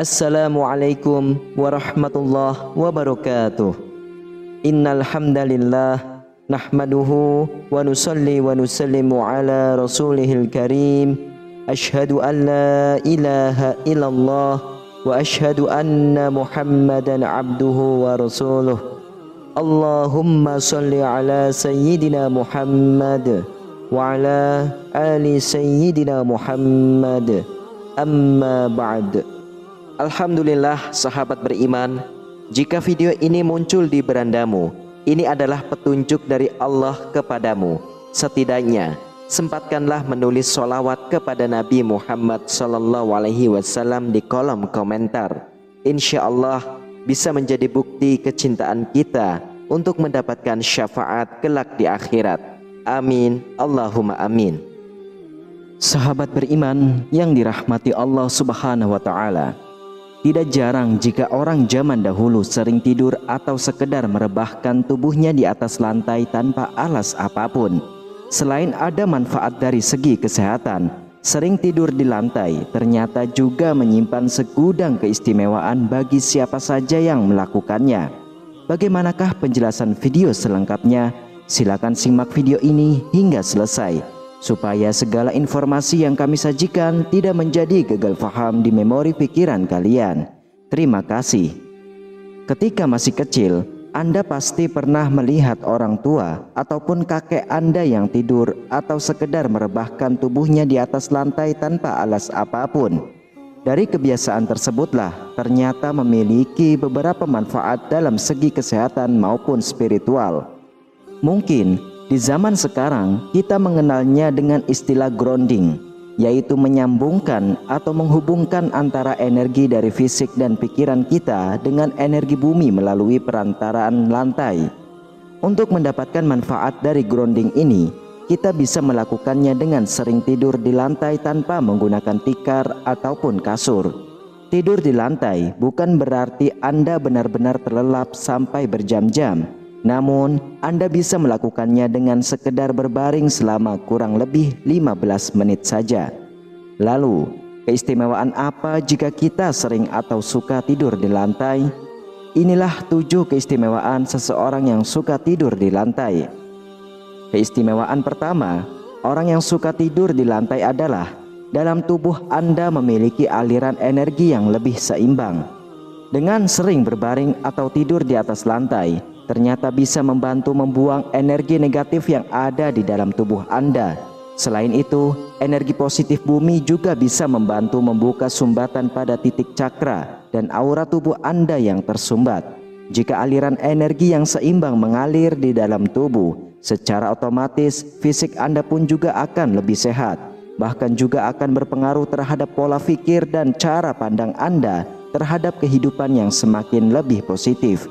Assalamualaikum warahmatullahi wabarakatuh. Innal hamdalillah nahmaduhu wa nusalli wa nusallimu ala rasulihil karim. Asyhadu an la ilaha illallah wa asyhadu anna Muhammadan abduhu wa rasuluh. Allahumma salli ala sayyidina Muhammad wa ala ali sayyidina Muhammad. Amma ba'd. Alhamdulillah sahabat beriman, jika video ini muncul di berandamu, ini adalah petunjuk dari Allah kepadamu. Setidaknya sempatkanlah menulis sholawat kepada Nabi Muhammad SAW di kolom komentar. Insya Allah bisa menjadi bukti kecintaan kita untuk mendapatkan syafaat kelak di akhirat. Amin, Allahumma amin. Sahabat beriman yang dirahmati Allah Subhanahu wa Ta'ala, tidak jarang jika orang zaman dahulu sering tidur atau sekedar merebahkan tubuhnya di atas lantai tanpa alas apapun. Selain ada manfaat dari segi kesehatan, sering tidur di lantai ternyata juga menyimpan segudang keistimewaan bagi siapa saja yang melakukannya. Bagaimanakah penjelasan video selengkapnya? Silakan simak video ini hingga selesai, supaya segala informasi yang kami sajikan tidak menjadi gagal faham di memori pikiran kalian. Terima kasih. Ketika masih kecil, Anda pasti pernah melihat orang tua ataupun kakek Anda yang tidur atau sekedar merebahkan tubuhnya di atas lantai tanpa alas apapun. Dari kebiasaan tersebutlah ternyata memiliki beberapa manfaat dalam segi kesehatan maupun spiritual. Mungkin di zaman sekarang kita mengenalnya dengan istilah grounding, yaitu menyambungkan atau menghubungkan antara energi dari fisik dan pikiran kita dengan energi bumi melalui perantaraan lantai. Untuk mendapatkan manfaat dari grounding ini, kita bisa melakukannya dengan sering tidur di lantai tanpa menggunakan tikar ataupun kasur. Tidur di lantai bukan berarti Anda benar-benar terlelap sampai berjam-jam. Namun, Anda bisa melakukannya dengan sekedar berbaring selama kurang lebih 15 menit saja. Lalu, keistimewaan apa jika kita sering atau suka tidur di lantai? Inilah 7 keistimewaan seseorang yang suka tidur di lantai. Keistimewaan pertama, orang yang suka tidur di lantai adalah dalam tubuh Anda memiliki aliran energi yang lebih seimbang. Dengan sering berbaring atau tidur di atas lantai, ternyata bisa membantu membuang energi negatif yang ada di dalam tubuh Anda. Selain itu, energi positif bumi juga bisa membantu membuka sumbatan pada titik cakra dan aura tubuh Anda yang tersumbat. Jika aliran energi yang seimbang mengalir di dalam tubuh, secara otomatis fisik Anda pun juga akan lebih sehat. Bahkan juga akan berpengaruh terhadap pola pikir dan cara pandang Anda terhadap kehidupan yang semakin lebih positif.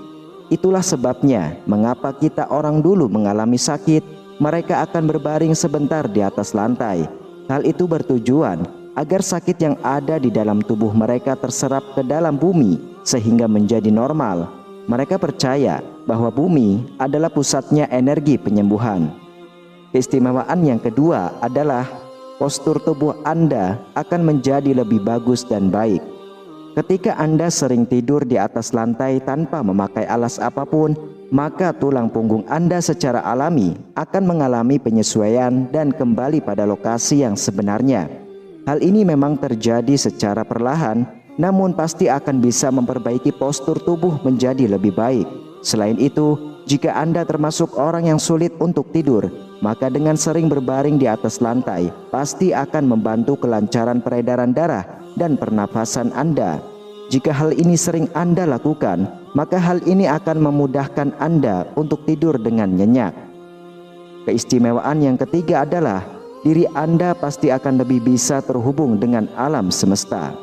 Itulah sebabnya mengapa kita orang dulu mengalami sakit, mereka akan berbaring sebentar di atas lantai. Hal itu bertujuan agar sakit yang ada di dalam tubuh mereka terserap ke dalam bumi sehingga menjadi normal. Mereka percaya bahwa bumi adalah pusatnya energi penyembuhan. Keistimewaan yang kedua adalah postur tubuh Anda akan menjadi lebih bagus dan baik. Ketika Anda sering tidur di atas lantai tanpa memakai alas apapun, maka tulang punggung Anda secara alami akan mengalami penyesuaian dan kembali pada lokasi yang sebenarnya. Hal ini memang terjadi secara perlahan, namun pasti akan bisa memperbaiki postur tubuh menjadi lebih baik. Selain itu, jika Anda termasuk orang yang sulit untuk tidur, maka dengan sering berbaring di atas lantai pasti akan membantu kelancaran peredaran darah dan pernafasan Anda. Jika hal ini sering Anda lakukan, maka hal ini akan memudahkan Anda untuk tidur dengan nyenyak. Keistimewaan yang ketiga adalah diri Anda pasti akan lebih bisa terhubung dengan alam semesta.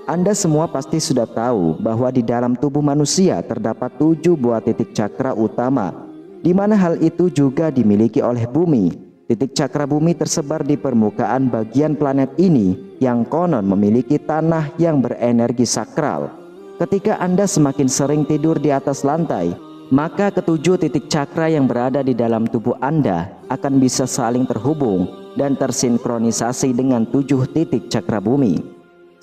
Anda semua pasti sudah tahu bahwa di dalam tubuh manusia terdapat 7 buah titik cakra utama, di mana hal itu juga dimiliki oleh bumi. Titik cakra bumi tersebar di permukaan bagian planet ini yang konon memiliki tanah yang berenergi sakral. Ketika Anda semakin sering tidur di atas lantai, maka ketujuh titik cakra yang berada di dalam tubuh Anda akan bisa saling terhubung dan tersinkronisasi dengan 7 titik cakra bumi.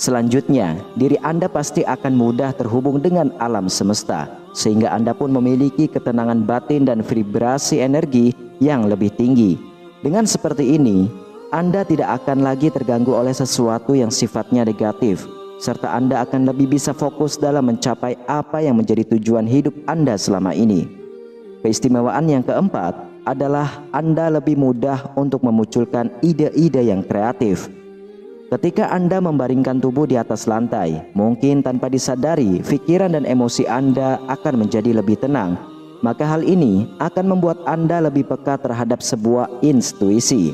Selanjutnya, diri Anda pasti akan mudah terhubung dengan alam semesta, sehingga Anda pun memiliki ketenangan batin dan vibrasi energi yang lebih tinggi. Dengan seperti ini, Anda tidak akan lagi terganggu oleh sesuatu yang sifatnya negatif, serta Anda akan lebih bisa fokus dalam mencapai apa yang menjadi tujuan hidup Anda selama ini. Keistimewaan yang keempat adalah Anda lebih mudah untuk memunculkan ide-ide yang kreatif. Ketika Anda membaringkan tubuh di atas lantai, mungkin tanpa disadari, pikiran dan emosi Anda akan menjadi lebih tenang. Maka hal ini akan membuat Anda lebih peka terhadap sebuah intuisi.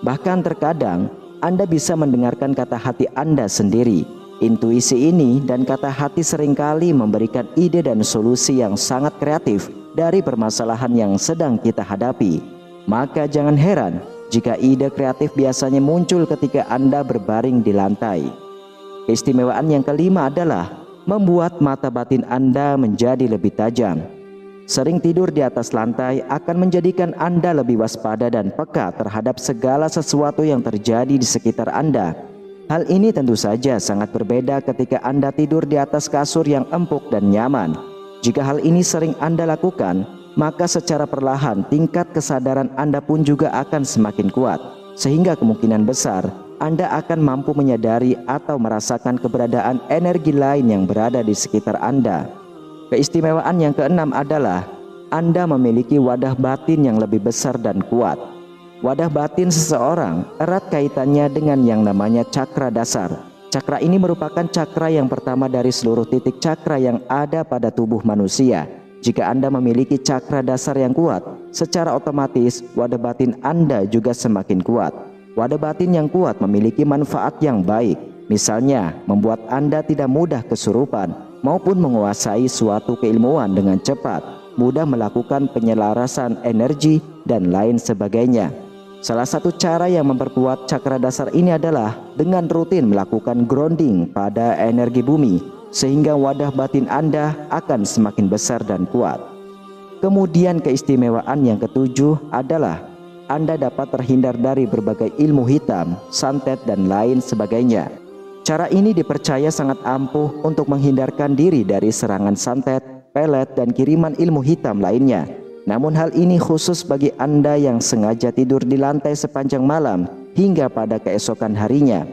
Bahkan terkadang, Anda bisa mendengarkan kata hati Anda sendiri. Intuisi ini dan kata hati seringkali memberikan ide dan solusi yang sangat kreatif dari permasalahan yang sedang kita hadapi. Maka jangan heran jika ide kreatif biasanya muncul ketika Anda berbaring di lantai. Keistimewaan yang kelima adalah membuat mata batin Anda menjadi lebih tajam. Sering tidur di atas lantai akan menjadikan Anda lebih waspada dan peka terhadap segala sesuatu yang terjadi di sekitar Anda. Hal ini tentu saja sangat berbeda ketika Anda tidur di atas kasur yang empuk dan nyaman. Jika hal ini sering Anda lakukan, maka secara perlahan tingkat kesadaran Anda pun juga akan semakin kuat, sehingga kemungkinan besar Anda akan mampu menyadari atau merasakan keberadaan energi lain yang berada di sekitar Anda. Keistimewaan yang keenam adalah Anda memiliki wadah batin yang lebih besar dan kuat. Wadah batin seseorang erat kaitannya dengan yang namanya cakra dasar. Cakra ini merupakan cakra yang pertama dari seluruh titik cakra yang ada pada tubuh manusia. Jika Anda memiliki cakra dasar yang kuat, secara otomatis wadah batin Anda juga semakin kuat. Wadah batin yang kuat memiliki manfaat yang baik, misalnya membuat Anda tidak mudah kesurupan maupun menguasai suatu keilmuan dengan cepat, mudah melakukan penyelarasan energi, dan lain sebagainya. Salah satu cara yang memperkuat cakra dasar ini adalah dengan rutin melakukan grounding pada energi bumi, sehingga wadah batin Anda akan semakin besar dan kuat. Kemudian keistimewaan yang ketujuh adalah Anda dapat terhindar dari berbagai ilmu hitam, santet, dan lain sebagainya. Cara ini dipercaya sangat ampuh untuk menghindarkan diri dari serangan santet, pelet, dan kiriman ilmu hitam lainnya. Namun hal ini khusus bagi Anda yang sengaja tidur di lantai sepanjang malam hingga pada keesokan harinya.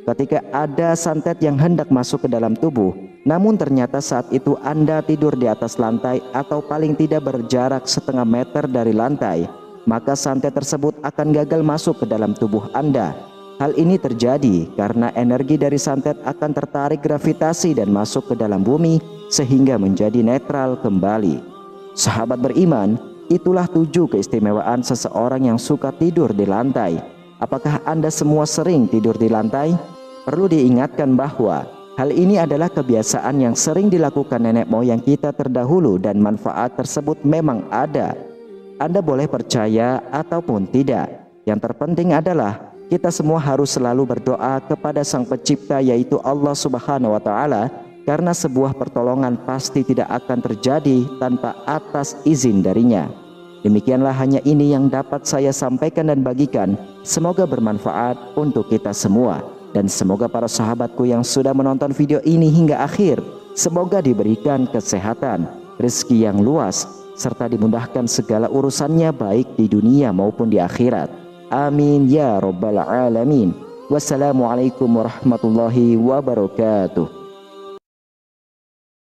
Ketika ada santet yang hendak masuk ke dalam tubuh, namun ternyata saat itu Anda tidur di atas lantai atau paling tidak berjarak setengah meter dari lantai, maka santet tersebut akan gagal masuk ke dalam tubuh Anda. Hal ini terjadi karena energi dari santet akan tertarik gravitasi dan masuk ke dalam bumi sehingga menjadi netral kembali. Sahabat beriman, itulah 7 keistimewaan seseorang yang suka tidur di lantai. Apakah Anda semua sering tidur di lantai? Perlu diingatkan bahwa hal ini adalah kebiasaan yang sering dilakukan nenek moyang kita terdahulu dan manfaat tersebut memang ada. Anda boleh percaya ataupun tidak. Yang terpenting adalah kita semua harus selalu berdoa kepada Sang Pencipta, yaitu Allah Subhanahu wa Ta'ala, karena sebuah pertolongan pasti tidak akan terjadi tanpa atas izin darinya. Demikianlah hanya ini yang dapat saya sampaikan dan bagikan. Semoga bermanfaat untuk kita semua. Dan semoga para sahabatku yang sudah menonton video ini hingga akhir, semoga diberikan kesehatan, rezeki yang luas, serta dimudahkan segala urusannya baik di dunia maupun di akhirat. Amin ya rabbal alamin. Wassalamualaikum warahmatullahi wabarakatuh.